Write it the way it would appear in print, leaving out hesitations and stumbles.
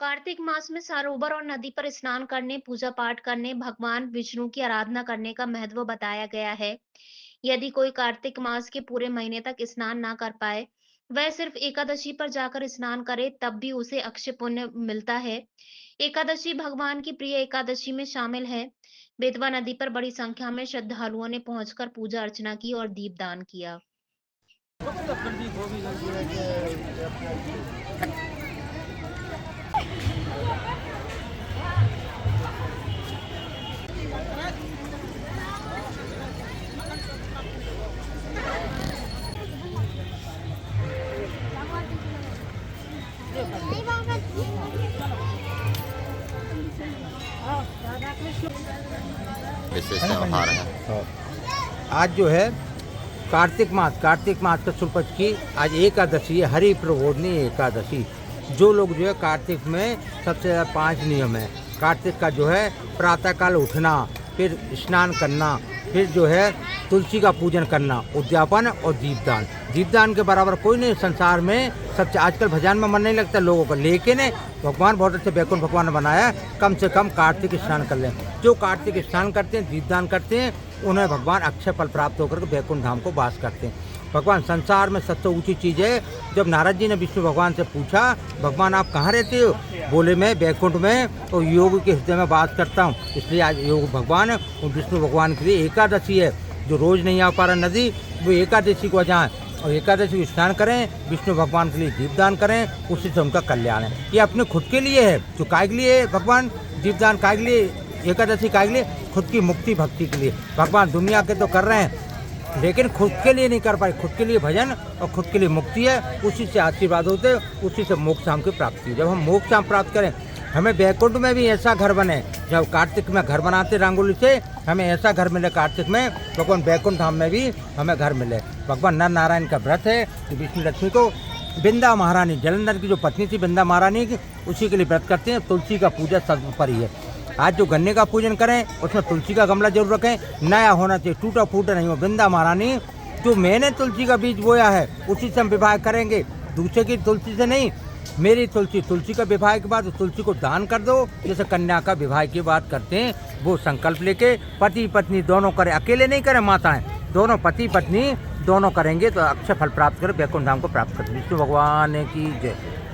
कार्तिक मास में सरोवर और नदी पर स्नान करने, पूजा पाठ करने, भगवान विष्णु की आराधना करने का महत्व बताया गया है। यदि कोई कार्तिक मास के पूरे महीने तक स्नान ना कर पाए, वह सिर्फ एकादशी पर जाकर स्नान करे, तब भी उसे अक्षय पुण्य मिलता है। एकादशी भगवान की प्रिय एकादशी में शामिल है। बेतवा नदी पर बड़ी संख्या में श्रद्धालुओं ने पहुंचकर पूजा अर्चना की और दीपदान किया। विशेष त्योहार है। हाँ। आज जो है कार्तिक मास का शुक्ल पक्ष की आज एकादशी है, हरि प्रबोधनी एकादशी। जो लोग जो है कार्तिक में सबसे ज़्यादा 5 नियम है। कार्तिक का जो है प्रातःकाल उठना, फिर स्नान करना, फिर जो है तुलसी का पूजन करना, उद्यापन और दीपदान। दीपदान के बराबर कोई नहीं संसार में। सबसे आजकल भजन में मन नहीं लगता लोगों को, लेकिन भगवान बहुत अच्छे वैकुंठ भगवान ने बनाया है, कम से कम कार्तिक स्नान कर लें। जो कार्तिक स्नान करते हैं, दीपदान करते हैं, उन्हें भगवान अक्षय फल प्राप्त होकर के वैकुंठ धाम को वास करते हैं। भगवान संसार में सबसे ऊंची चीज़ है। जब नारद जी ने विष्णु भगवान से पूछा, भगवान आप कहाँ रहते हो? बोले मैं वैकुंठ में और योग के हृदय में वास करता हूँ। इसलिए आज योग भगवान विष्णु भगवान के लिए एकादशी है। जो रोज़ नहीं आ पा रहा नदी, वो एकादशी को जाएँ और एकादशी को स्नान करें, विष्णु भगवान के लिए दीपदान करें, उसी से उनका कल्याण है। ये अपने खुद के लिए है। जो काय के लिए है भगवान दीपदान, काय के लिए एकादशी, काय के लिए खुद की मुक्ति भक्ति के लिए। भगवान दुनिया के तो कर रहे हैं, लेकिन खुद के लिए नहीं कर पाए। खुद के लिए भजन और खुद के लिए मुक्ति है, उसी से आशीर्वाद होते, उसी से मोक्ष धाम की प्राप्ति। जब हम मोक्ष धाम प्राप्त करें, हमें वैकुंठ में भी ऐसा घर बने। जब कार्तिक में घर बनाते रंगोली से, हमें ऐसा घर मिले कार्तिक में, भगवान वैकुंठ धाम में भी हमें घर मिले। भगवान नर नारायण का व्रत है कि विष्णु लक्ष्मी को बिंदा महारानी, जलंधर की जो पत्नी थी बिंदा महारानी की, उसी के लिए व्रत करते हैं। तुलसी का पूजा सर्वोपरि है। आज जो गन्ने का पूजन करें, उसमें तुलसी का गमला जरूर रखें, नया होना चाहिए, टूटा फूटा नहीं हो। बिंदा महारानी, जो मैंने तुलसी का बीज बोया है, उसी से हम विवाह करेंगे, दूसरे की तुलसी से नहीं। मेरी तुलसी का विवाह के बाद तुलसी को दान कर दो, जैसे कन्या का विवाह की बात करते हैं। वो संकल्प लेके पति पत्नी दोनों करें, अकेले नहीं करें, माताएं दोनों पति पत्नी दोनों करेंगे तो अक्षय फल प्राप्त कर वैकुंठ धाम को प्राप्त कर। विष्णु भगवान की जय।